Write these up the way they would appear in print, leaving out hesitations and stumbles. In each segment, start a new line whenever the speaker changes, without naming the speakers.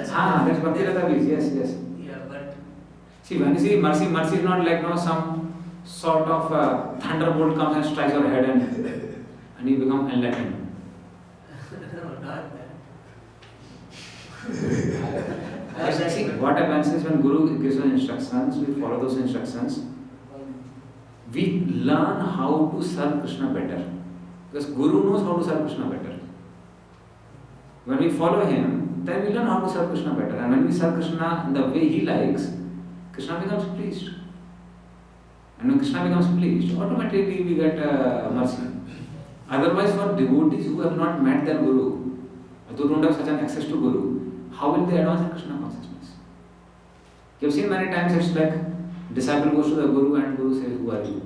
That's Bhakti Lata Bees. Yes, yes.
Yeah, but
See, when you see mercy, mercy is not like some sort of thunderbolt comes and strikes your head and you become enlightened.
no, not that.
See, what happens is when Guru gives us instructions, we follow those instructions. We learn how to serve Krishna better. Because Guru knows how to serve Krishna better. When we follow him, then we learn how to serve Krishna better. And when we serve Krishna in the way he likes, Krishna becomes pleased. And when Krishna becomes pleased, automatically we get mercy. Otherwise, for devotees who have not met their Guru, who don't have such an access to Guru, how will they advance in Krishna consciousness? You have seen many times it's like disciple goes to the Guru and Guru says, "Who are you?"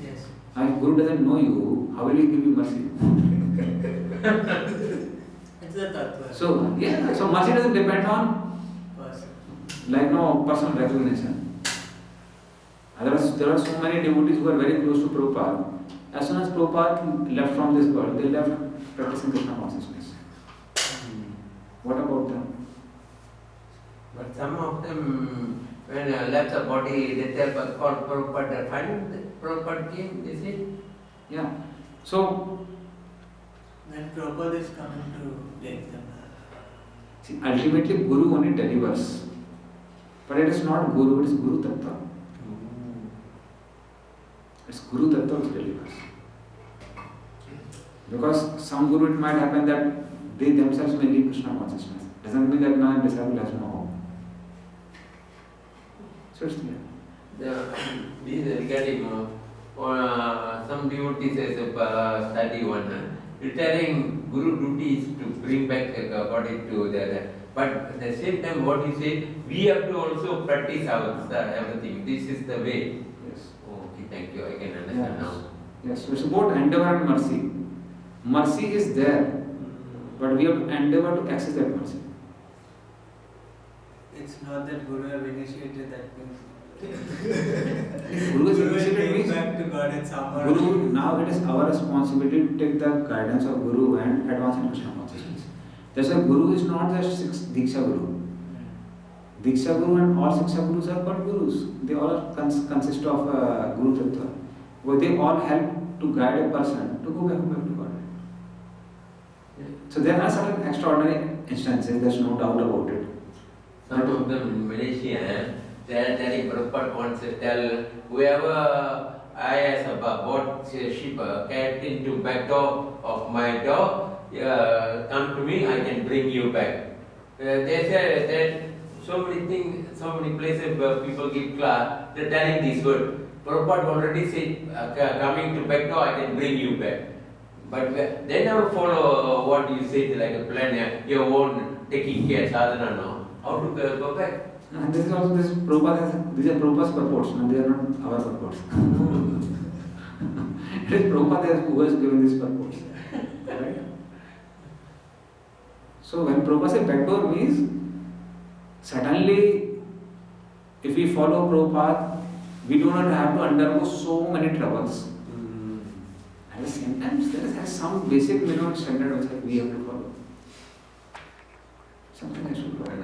Yes.
If Guru doesn't know you, how will he give you mercy?
It's the tattva.
So mercy doesn't depend on
person.
personal recognition. Otherwise, there are so many devotees who are very close to Prabhupada. As soon as Prabhupada left from this world, they left practicing Krishna consciousness. What about them?
But some of them, when left the body, they tell called Prabhupada, finally Prabhupada came, they said.
Yeah. So,
When Prabhupada is coming to take them.
see, ultimately Guru only delivers. But it is not Guru, it is Guru Tattva. It's Guru Tattva which delivers. Because some Guru, it might happen that they themselves may leave Krishna consciousness. Doesn't mean that now disciple has no hope. So it's clear.
This regarding some devotees as a study one, retiring Guru duty is to bring back the body to the. But at the same time, what you say, we have to also practice our everything. This is the way.
Yes.
Okay, thank you. I can understand now.
Yes, so it's about endeavor and mercy. Mercy is there, but we have to endeavor to access that mercy.
It's not that Guru have initiated that means.
Guru is initiated means
back to God in summer.
Guru, now it is our responsibility to take the guidance of Guru and advance in Krishna consciousness. That's why Guru is not just Diksha Guru. Diksha Guru and all Shiksha Gurus are called Gurus. They all consist of Guru Tattva. Where they all help to guide a person to go back to God. So there are certain extraordinary instances, there's no doubt about it.
Some of them in Malaysia, they are telling Prabhupada wants to tell whoever I as a bought sheep cat into back door of my door, come to me, I can bring you back. They say that so many things, so many places where people give class, they're telling this word. Prabhupada already said, coming to back door, I can bring you back. But they never follow what you said, like a plan, your own taking care, sadhana, no. How to go back?
And this is also these are Prabhupada's purports, and they are not our purports. It is Prabhupada who has given these purports. Right? So when Prabhupada says backdoor means, certainly if we follow Prabhupada, we do not have to undergo so many troubles. At the same time, there is some basic minimum standard which we have to follow. Something I should follow.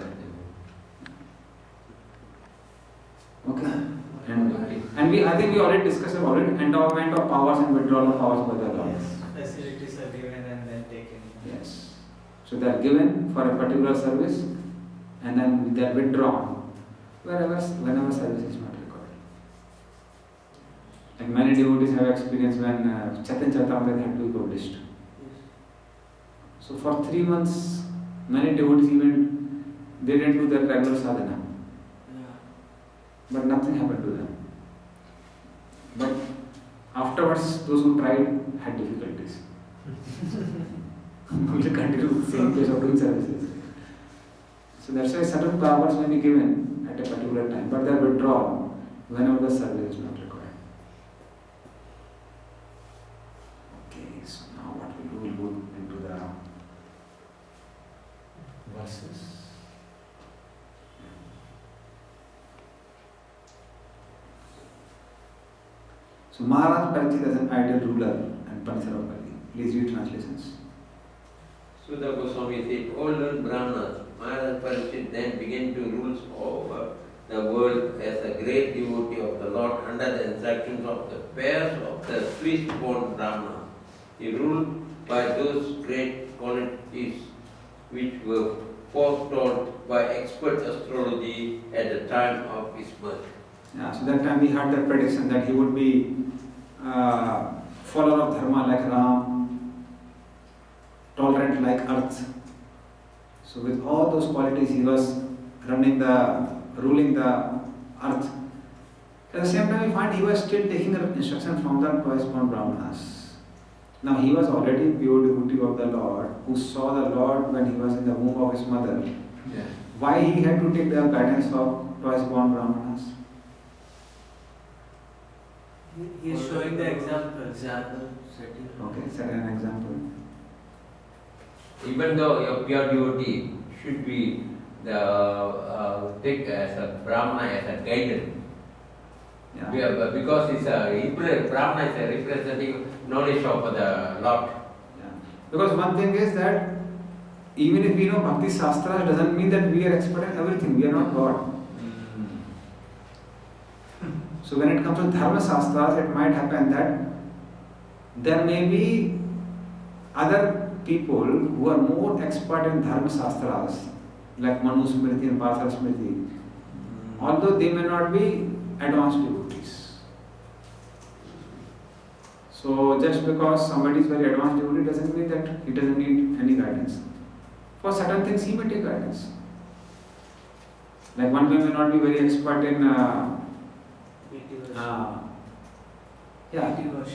Okay. And I think we already discussed about it, endowment of powers and withdrawal of powers by the Lord.
Yes. Facilities are given and then taken.
Yes. So they are given for a particular service and then they are withdrawn whenever service is not required. Like many devotees have experienced when Chaitanya Charitamrita had to be published. So for 3 months, many devotees even they didn't do their regular sadhana. But nothing happened to them. But afterwards, those who tried had difficulties. We will continue with the same pace of doing services. So that's why certain powers may be given at a particular time, but they are withdrawn whenever the service is not required. Okay, so now what we do, we'll go into the verses. So Maharaj Parikshit as an ideal ruler and Panisar of Kali. Please read translations.
Sudha Goswami said, all learned Brahmanas, Maharaj Parikshit then began to rule over the world as a great devotee of the Lord under the instructions of the pairs of the Swiss-born Brahmana. He ruled by those great qualities which were foretold by expert astrology at the time of his birth.
Yeah, so that time we had the prediction that he would be follower of dharma like Ram, tolerant like earth. So with all those qualities he was ruling the earth. At the same time we find he was still taking instruction from the twice-born Brahmanas. Now he was already pure devotee of the Lord, who saw the Lord when he was in the womb of his mother.
Yeah.
Why he had to take the guidance of twice-born Brahmanas?
He is showing the example, setting.
Okay, set an example.
Even though your pure devotee should be take as a Brahmana as a guidance.
Yeah.
Because Brahmana is a representing knowledge of the Lord.
Yeah. Because one thing is that even if we know Bhakti Shastra doesn't mean that we are expert in everything. We are not God. So when it comes to Dharma Shastras, it might happen that there may be other people who are more expert in Dharma Shastras, like Manu Smriti and Partha Smriti, although they may not be advanced devotees. So just because somebody is very advanced devotee doesn't mean that he doesn't need any guidance. For certain things he may take guidance. Like one may not be very expert in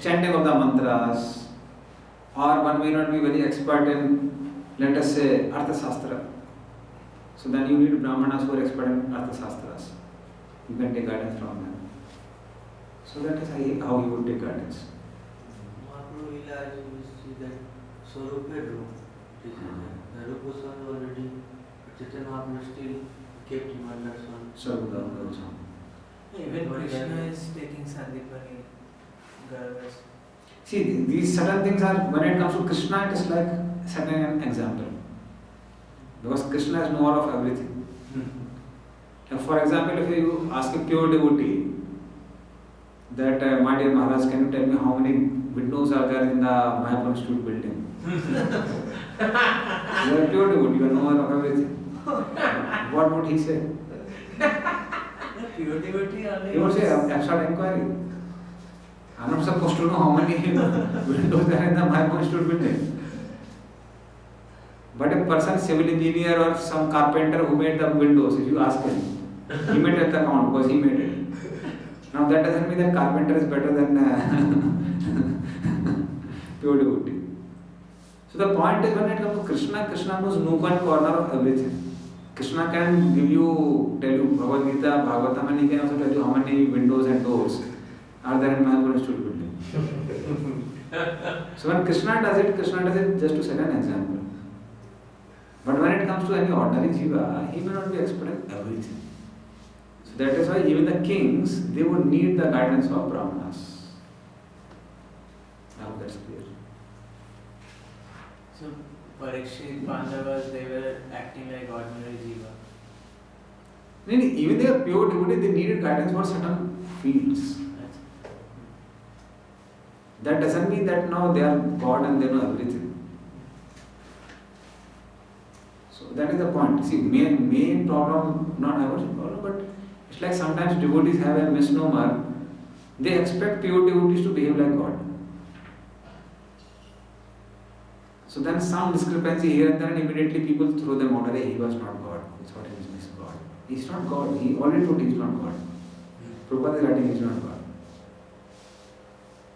chanting of the mantras, or one may not be very expert in, let us say, Artha Shastra. So then you need Brahmanas who are expert in Artha Shastras. You can take guidance from them. So that is how you would take guidance.
Mahaprabhu Leela, as you see that Swarup bedroom, Rupa Goswami already, Chaitanya Mahaprabhu still kept him under sun.
Sarvadam also.
Even Krishna is taking Sandipani Garvas.
See, these certain things are, when it comes to Krishna, it is like setting an example. Because Krishna is knower of everything. Now, for example, if you ask a pure devotee that, my dear Maharaj, can you tell me how many windows are there in the Mayapur Institute building? You are a pure devotee, you are knower of everything. What would he say?
Pure devotee only.
He would say, abstract inquiry. I am not supposed to know how many windows there are in the Mayapur Institute building. But a person, civil engineer or some carpenter who made the windows, if you ask him, he made the count because he made it. Now that doesn't mean that carpenter is better than pure devotee. So the point is, when it comes to Krishna, Krishna knows nook and corner of everything. Krishna can tell you Bhagavad Gita, Bhagavatam, and he can also tell you how many windows and doors are there in Mayapur Institute building. So when Krishna does it just to set an example. But when it comes to any ordinary jiva, he may not be expert in everything. So that is why even the kings, they would need the guidance of Brahmanas. I hope that's clear.
So Parikshit, Pandavas, they were acting like ordinary jiva.
Even they are pure devotee, they needed guidance for certain fields. That doesn't mean that now they are God and they know everything. So that is the point. See, main problem, not aversion problem, but it's like sometimes devotees have a misnomer. They expect pure devotees to behave like God. So then some discrepancy here and there, and immediately people throw them out. He was not God. He thought he was God. He's not God. He already told he's not God. Prabhupada is writing he's not God.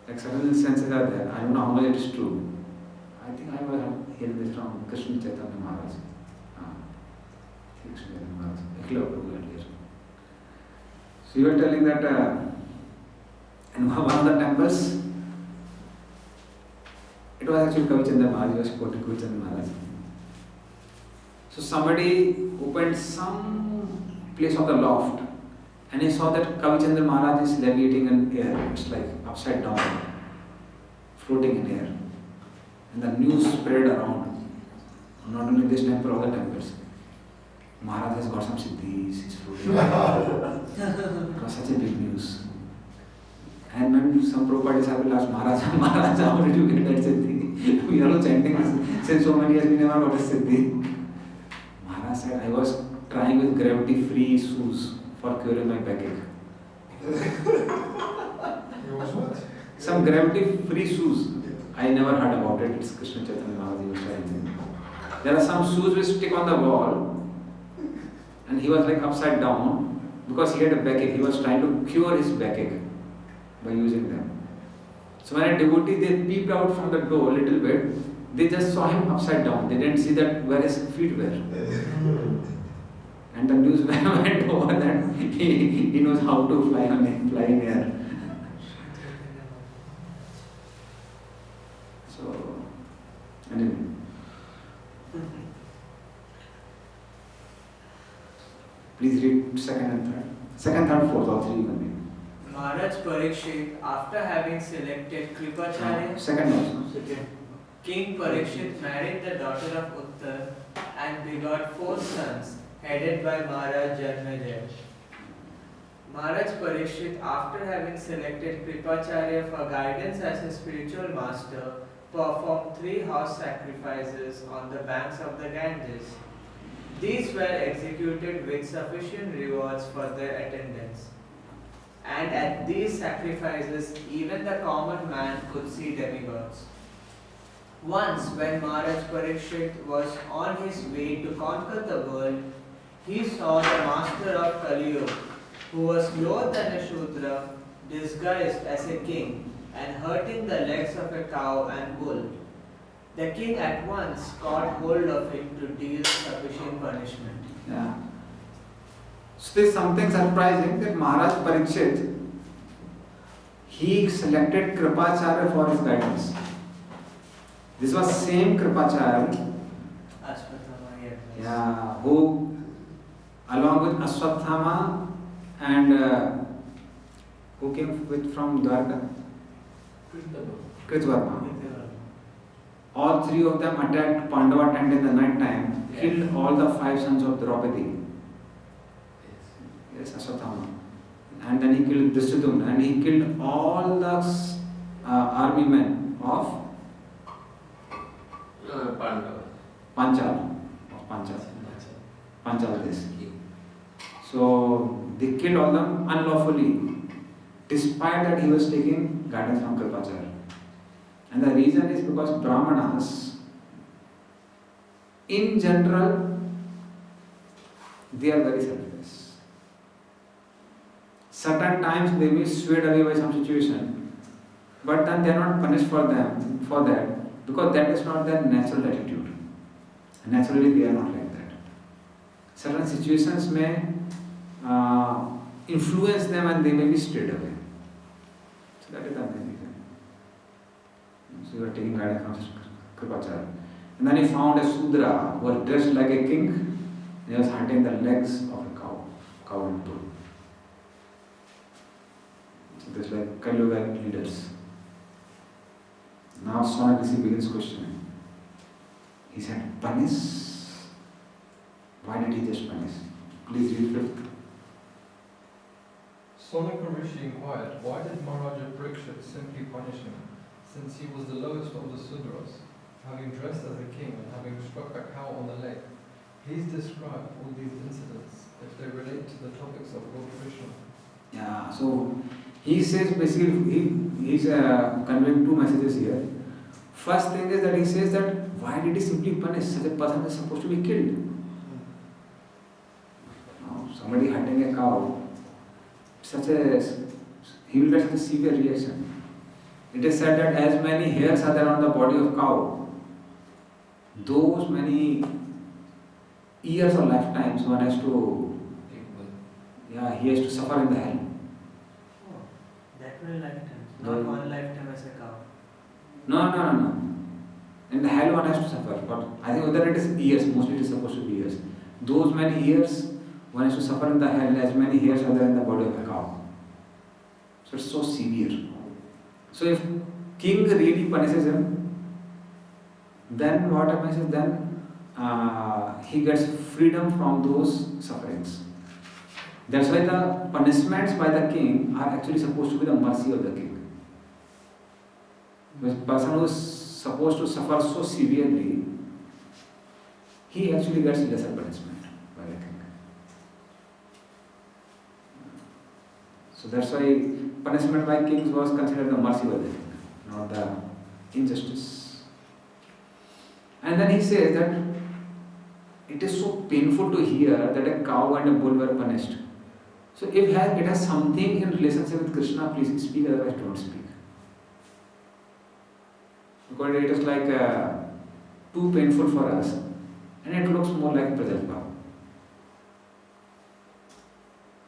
Like certain instances are there. I don't know how much it is true. I think I was hearing this from Krishna Chaitanya Maharaj. Krishna Chaitanya Maharaj. Akhila Prabhu at least. So you were telling that in one of the temples, it was actually Kavichandra Maharaj, he was quoting Kavichandra Maharaj. So somebody opened some place of the loft and he saw that Kavichandra Maharaj is levitating in air. It's like upside down, floating in air. And the news spread around. Not only this temple, other temples. Maharaj has got some siddhis, he's floating. It was such a big news. And when some Prabhupada disciple asked Maharaj, Maharaj, how did you get that siddhi? We are all chanting since so many years, we never got a siddhi. Maharaj said, I was trying with gravity-free shoes for curing my backache. Some gravity-free shoes. I never heard about it. It's Krishna Chaitanya Maharaj was trying. There are some shoes which stick on the wall, and he was like upside down because he had a backache. He was trying to cure his backache by using them. So when a devotee, they peeped out from the door a little bit, they just saw him upside down. They didn't see that where his feet were. And the news went over that he knows how to fly in air. So, anyway. Please read second and third. Second, third, fourth, all three you can read.
Maharaj Parikshit, after having selected Kripacharya,
Second also.
Second.
King Parikshit married the daughter of Uttar and begot 4 sons, headed by Maharaj Janmejaya. Maharaj Parikshit, after having selected Kripacharya for guidance as his spiritual master, performed 3 horse sacrifices on the banks of the Ganges. These were executed with sufficient rewards for their attendance. And at these sacrifices, even the common man could see demigods. Once, when Maharaj Parikshit was on his way to conquer the world, he saw the master of Kali Yuga, who was clothed as a Shudra, disguised as a king, and hurting the legs of a cow and bull. The king at once caught hold of him to deal sufficient punishment.
Yeah. So there's something surprising that Maharaj Parikshit, he selected Kripacharya for his guidance. This was same Kripacharya,
Ashwatthama, yes.
yeah, who along with Ashwatthama and who came with from Dwarka? Kritvarma. All 3 of them attacked Pandava tent in the night time, killed all the 5 sons of Draupadi. Yes, Ashwatthama. And then he killed Drishtadyumna, and he killed all the army men of Panchal. Panchal this. So they killed all them unlawfully, despite that he was taking guidance from Kripacharya. And the reason is because Brahmanas, in general, they are very selfless. Certain times they may be swayed away by some situation, but then they are not punished for that, because that is not their natural attitude. Naturally, they are not like that. Certain situations may influence them and they may be strayed away. So that is the main reason. So you are taking guidance from Kripacharya. And then he found a Sudra who was dressed like a king, and he was hunting the legs of a cow and bull. So this is like Kali Yuga leaders. Now Sonakasi begins questioning. He said, punish? Why did he just punish? Please read 5th.
Sonaka Rishi inquired, why did Maharaja Parikshit simply punish him, since he was the lowest of the Sudras, having dressed as a king and having struck a cow on the leg? Please describe all these incidents if they relate to the topics of Lord Krishna.
Yeah, so he says basically, he's conveying 2 messages here. First thing is that he says that why did he simply punish? Such a person is supposed to be killed. Now, somebody hunting a cow, he will get such a severe reaction. It is said that as many hairs are there on the body of cow, those many years or lifetimes one has to, he has to suffer in the hell.
Oh, that many lifetimes,
No.
not one lifetime as a cow.
No. In the hell one has to suffer. But I think whether it is years, mostly it is supposed to be years. Those many years one has to suffer in the hell as many hairs are there in the body of a cow. So it's so severe. So if king really punishes him, then what happens is then he gets freedom from those sufferings. That's why the punishments by the king are actually supposed to be the mercy of the king. The person who is supposed to suffer so severely, he actually gets lesser punishment by the king. So that's why punishment by kings was considered the mercy by the king, not the injustice. And then he says that it is so painful to hear that a cow and a bull were punished. So if it has something in relationship with Krishna, please speak, otherwise don't speak. Because it is like too painful for us, and it looks more like Prajalpa.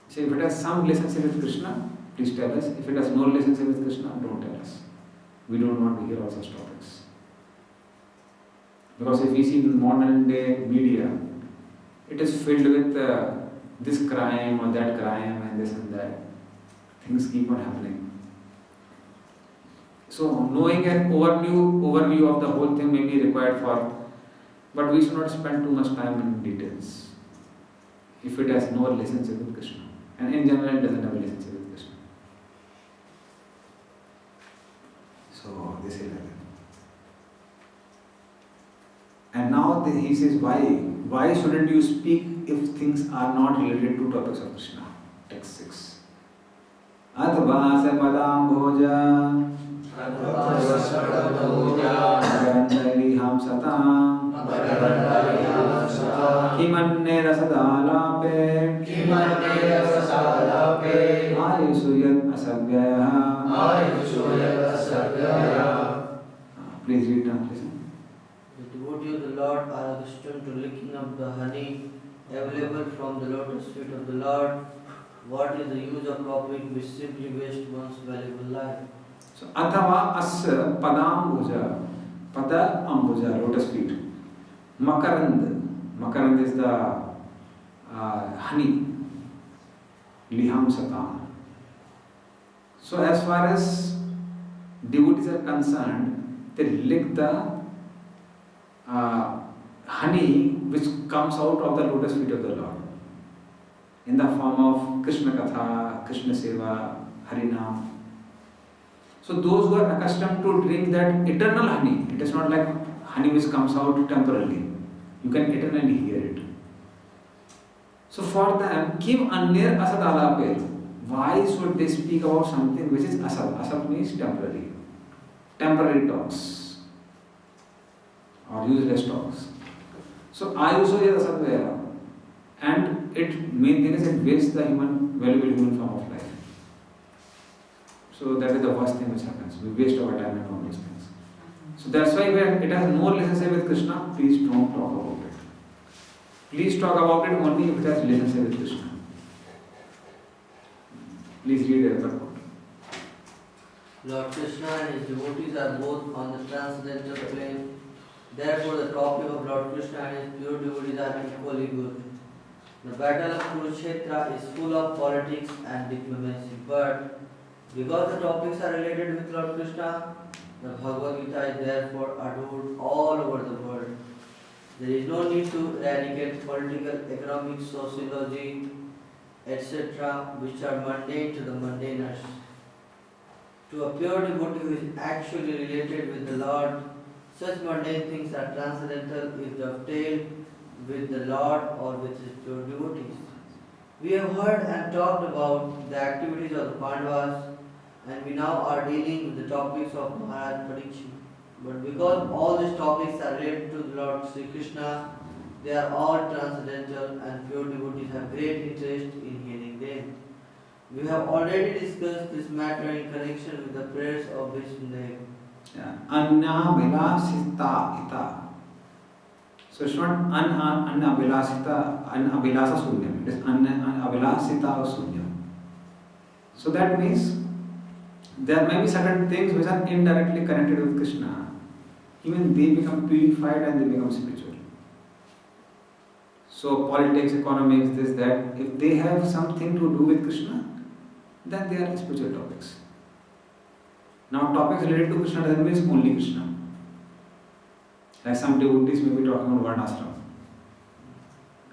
So if it has some relationship with Krishna, please tell us. If it has no relationship with Krishna, don't tell us. We don't want to hear all such topics. Because if we see in modern day media, it is filled with this crime or that crime and this and that. Things keep on happening. So knowing an overview of the whole thing may be required for, but we should not spend too much time in details. If it has no relationship with Krishna. And in general, it doesn't have a relationship with Krishna. So this is like that. And now he says, why shouldn't you speak if things are not related to topics of Krishna? Text 6. Advasa padam bhoja Magarandali ham satam Kimanne rasadalape Ayusuyat asagyaya. Please read translation.
The devotee of the Lord are accustomed to licking up the honey available from the lotus feet of the Lord. What is the use of topic which simply waste one's valuable life?
So, Athava Asya Padam Bhuja, Pada Ambuja, lotus feet. Makarand is the honey. Liham Satam. So, as far as devotees are concerned, they lick the honey which comes out of the lotus feet of the Lord in the form of Krishna Katha, Krishna Seva, Harinam. So those who are accustomed to drink that eternal honey, it is not like honey which comes out temporarily. You can eternally hear it. So for them, Kim Anir Asad Alaper, why should they speak about something which is Asad? Asad means temporary talks or useless talks. So Ayushoya Asadvaya, and it main thing is it wastes the valuable human form of life. So that is the worst thing which happens. We waste our time and all these things. So that's why when it has no relationship with Krishna, please don't talk about it. Please talk about it only if it has relationship with Krishna. Please read the purport.
Lord Krishna and his devotees are both on the transcendental plane. Therefore, the topic of Lord Krishna and his pure devotees are equally good. The battle of Kurukshetra is full of politics and diplomacy, but because the topics are related with Lord Krishna, the Bhagavad Gita is therefore adored all over the world. There is no need to eradicate political, economic, sociology, etc., which are mundane to the mundaners. To a pure devotee who is actually related with the Lord, such mundane things are transcendental if dovetailed with the Lord or with his pure devotees. We have heard and talked about the activities of the Pandavas, and we now are dealing with the topics of Maharaj Parikshit. But because all these topics are related to the Lord Sri Krishna, they are all transcendental and pure devotees have great interest in hearing them. We have already discussed this matter in connection with the prayers of Vishnu.
Anna Vilasita Ita. So it's not Anna Vilasita, Anna Vilasa Sunyam. It is Anna Vilasita Sunyam. So that means there may be certain things which are indirectly connected with Krishna. Even they become purified and they become spiritual. So politics, economics, this, that, if they have something to do with Krishna, then they are spiritual topics. Now topics related to Krishna doesn't mean only Krishna. Like some devotees may be talking about Varnashram.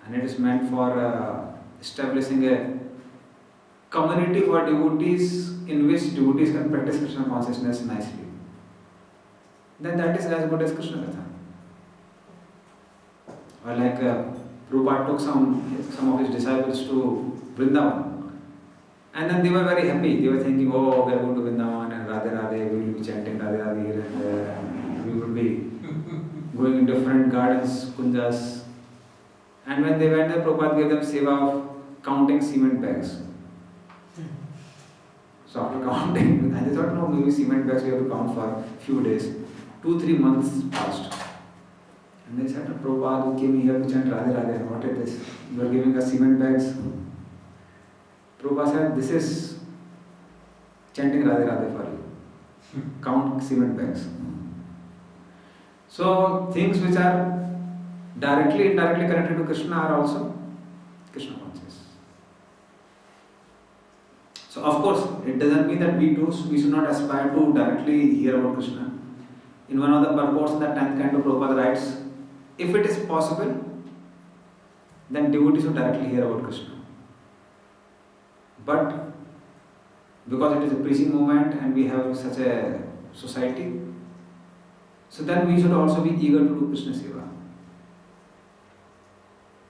and it is meant for establishing a community for devotees in which devotees can practice Krishna consciousness nicely, then that is as good as Krishna Katha. Or like Prabhupada took some of his disciples to Vrindavan, and then they were very happy. They were thinking, oh, we are going to Vrindavan and Radhe Radhe, we will be chanting Radhe Radhe here and there, and we will be going in different gardens, kunjas. And when they went there, Prabhupada gave them seva of counting cement bags. So after counting, and they thought, no, maybe cement bags we have to count for a few days. 2-3 months passed. And they said, Prabhupada, we came here to chant Radhe Radhe. What is this? You are giving us cement bags. Prabhupada said, this is chanting Radhe Radhe for you. Count cement bags. So things which are directly, indirectly connected to Krishna are also Krishna conscious. So of course, it doesn't mean that we should not aspire to directly hear about Krishna. In one of the purports in the 10th canto, Prabhupada writes, if it is possible, then devotees should directly hear about Krishna. But because it is a preaching movement and we have such a society, so then we should also be eager to do Krishna Seva.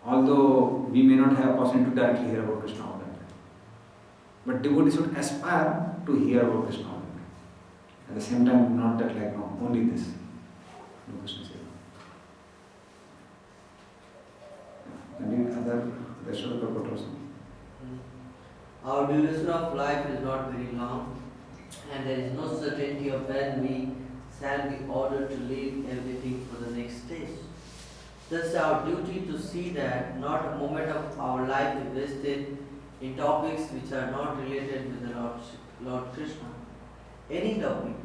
Although we may not have opportunity to directly hear about Krishna all the time. But devotees should aspire to hear about Krishna all the time. At the same time, not that like, no, only this. Do Krishna Seva. Any other Shloka purport also?
Our duration of life is not very long, and there is no certainty of when we shall be ordered to leave everything for the next stage. Thus, our duty to see that not a moment of our life is wasted in topics which are not related with the Lord Krishna. Any topic,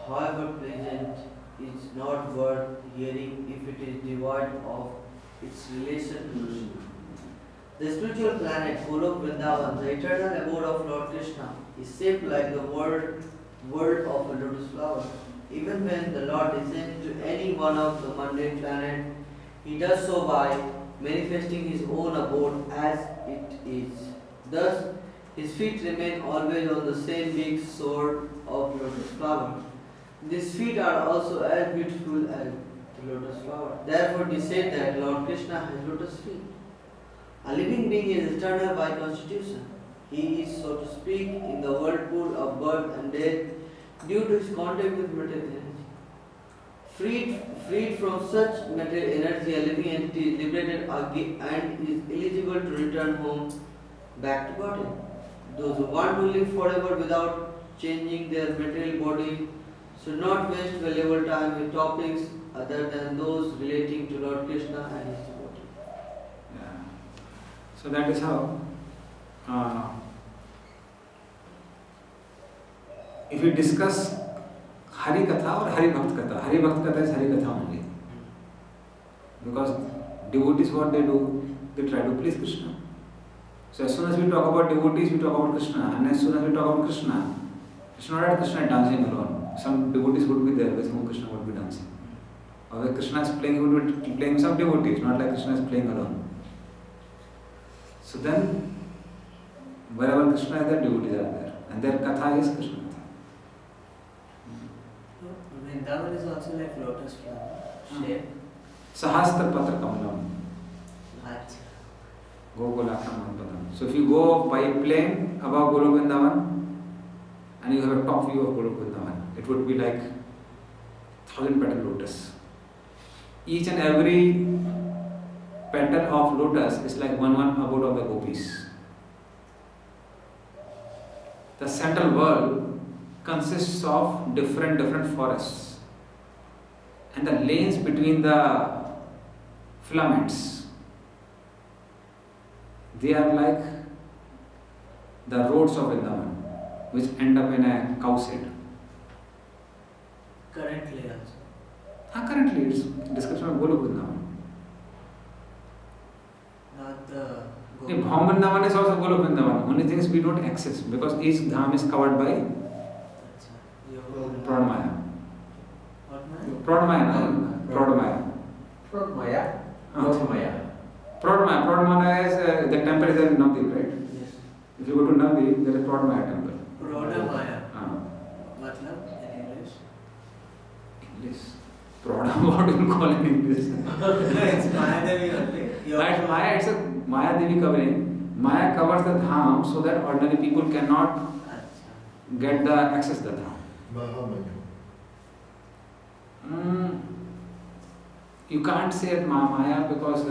however pleasant, is not worth hearing if it is devoid of its relation to Krishna. The spiritual planet Golok Vrindavan, the eternal abode of Lord Krishna, is shaped like the world of a lotus flower. Even when the Lord descends to any one of the mundane planets, He does so by manifesting His own abode as it is. Thus, His feet remain always on the same big sword of lotus flower. These feet are also as beautiful as the lotus flower. Therefore, it is said that Lord Krishna has lotus feet. A living being is eternal by constitution. He is, so to speak, in the whirlpool of birth and death due to his contact with material energy. Freed from such material energy, a living entity is liberated and is eligible to return home back to body. Those who want to live forever without changing their material body should not waste valuable time with topics other than those relating to Lord Krishna and his devotees.
So that is how, if we discuss Hari Katha or Hari Bhakt Katha is Hari Katha only. Because devotees, what they do, they try to please Krishna. So as soon as we talk about devotees, we talk about Krishna. And as soon as we talk about Krishna, it's not that Krishna is dancing alone. Some devotees would be there with whom Krishna would be dancing. Or when Krishna is playing, he would be playing some devotees, not like Krishna is playing alone. So then, wherever Krishna is there, devotees are there. And their katha is Krishna Katha.
Vrindavan is also like lotus flower shape.
Sahastra Patra Kamalam. Gokulakham Padam. So if you go by a plane above Golok Vrindavan and you have a top view of Golok Vrindavan, it would be like 1,000-petal lotus. Each and every petal of lotus is like one abode of the gopis. The central world consists of different forests, and the lanes between the filaments, they are like the roads of Vrindavan, which end up in a cow shed.
Currently also.
Currently, it's description of Golok Vrindavan.
Not the
Bhaum Vrindavan is also Golok Vrindavan. Only thing is we don't access because each dham is covered by Pradmaya.
What man?
Pradmaya.
Prodmaya.
Prodamaya is the temple is in Navadvip, right?
Yes.
If you go to Navadvip, there is Prodamaya temple.
Prodamaya.
Ah.
Matlab in English?
English. What do you call in English?
It's Mayadevi only.
But Maya, it's a Maya Devi covering. Maya covers the dham so that ordinary people cannot
Achha.
get the access to the dham.
Mahamaya.
You can't say it Mahamaya because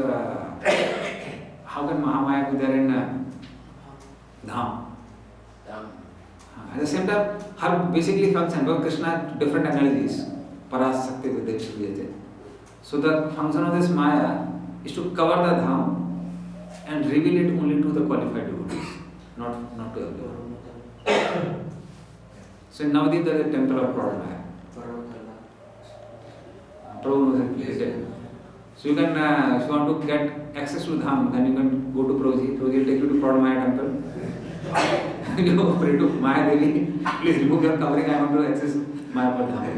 how can Mahamaya be there in dham? At the same time, her basically function, because Krishna had different analogies. Paras, Sakti, Vidya, Shri. So the function of this Maya is to cover the dham and reveal it only to the qualified devotees, not to everyone. So in Navadvip there is a temple of Prodamaya. Prabhu knows it. So you can, if you want to get access to dham, then you can go to Prabhuji. Prabhuji will take you to Prodamaya temple. You pray to Maya Devi, please remove your covering, I want to access Mayapur dham.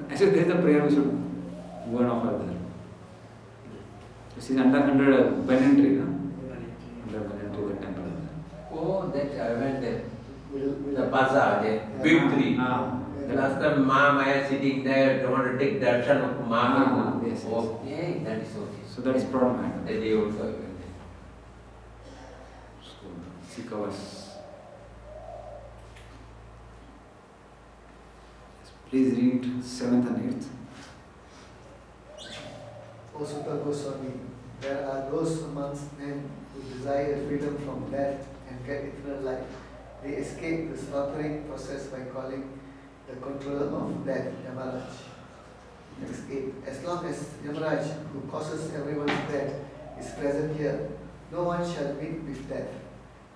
Actually, there is a prayer we should go and offer there. This is under banyan tree, no? Under banyan tree, the temple.
Oh, that I went there. The bazaar, the big tree. The last time Maya sitting there, don't want to take darshan of Ma.
Yes, yes.
Oh, yeah, that is okay.
So that is Prodamaya.
That day also I went there.
So she covers. Please read 7th and 8th.
O Sutta Goswami, there are those amongst men who desire freedom from death and get eternal life. They escape the slaughtering process by calling the controller of death, Yamaraj. Next 8. As long as Yamaraj, who causes everyone's death, is present here, no one shall meet with death.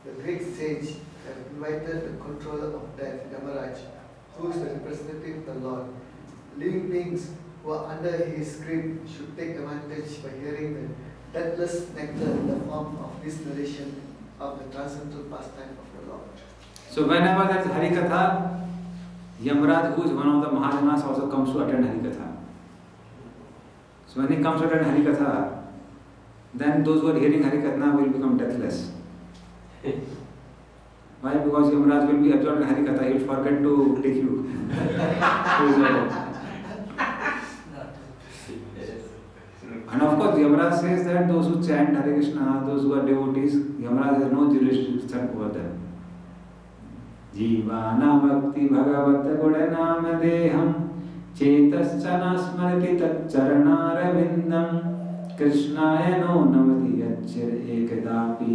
The great sage have invited the controller of death, Yamaraj, who is the representative of the Lord. Living beings who are under his grip should take advantage by hearing the deathless nectar in the form of this narration of the transcendental pastime of the Lord.
So whenever there is Harikatha, Yamaraj, who is one of the Mahajanas, also comes to attend Harikatha. So when he comes to attend Harikatha, then those who are hearing Harikatha will become deathless. Why? Because Yamaraj will be absorbed in Harikatha, he will forget to take you. And of course, Yamaraj says that those who chant Hare Krishna, those who are devotees, Yamaraj has no jurisdiction over them. Jivana bhakti bhagavat gudanam deham chetascha nasmarti taccharanarvindam krishnaya no navati yachir ekadapi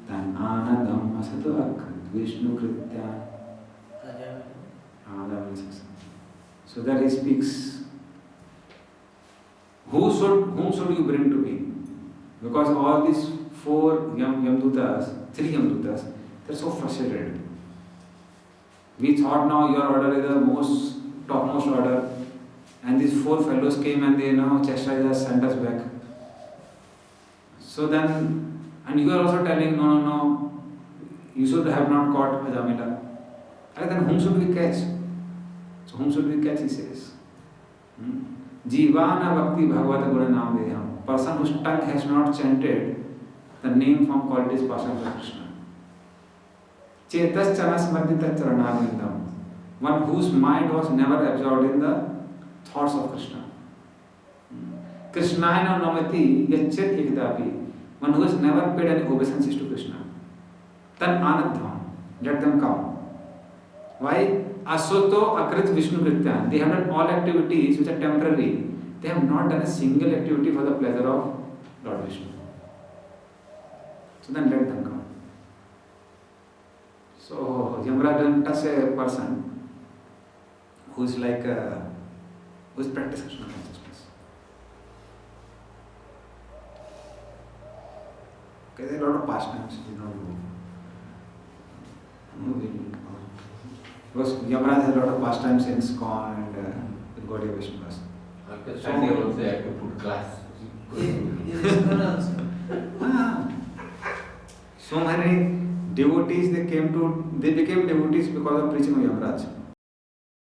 tan anandam asatu akrit vishnu kritya. So that he speaks. Whom should you bring to me? Because all these three Yamdutas, they're so frustrated. We thought now your order is the most topmost order, and these 4 fellows came and they chastised us, sent us back. So then, and you are also telling, no, you should have not caught Ajamila. And then whom should we catch? So whom should we catch, he says. Jivana Bhakti Bhagavata Guranam Deham. Person whose tongue has not chanted the name from qualities passing of Krishna. Chetas Chana Smardita Charanavindam. One whose mind was never absorbed in the thoughts of Krishna. Krishnaya Namati Yachet Ekdapi. One who has never paid any obeisances to Krishna. Tan Anadham. Let them come. Why? Asoto Akrit Vishnu Kritya. They have done all activities which are temporary. They have not done a single activity for the pleasure of Lord Vishnu. So then let them come. So Yamaraj doesn't touch a person who is like who is practicing Krishna consciousness. Okay, there are a lot of pastimes we don't do. Because Yamaraj has a lot of pastimes in ISKCON and with Gaudiya Vaishnavas.
After Sunday also I have to put class.
So many devotees, they became devotees because of preaching of Yamaraj.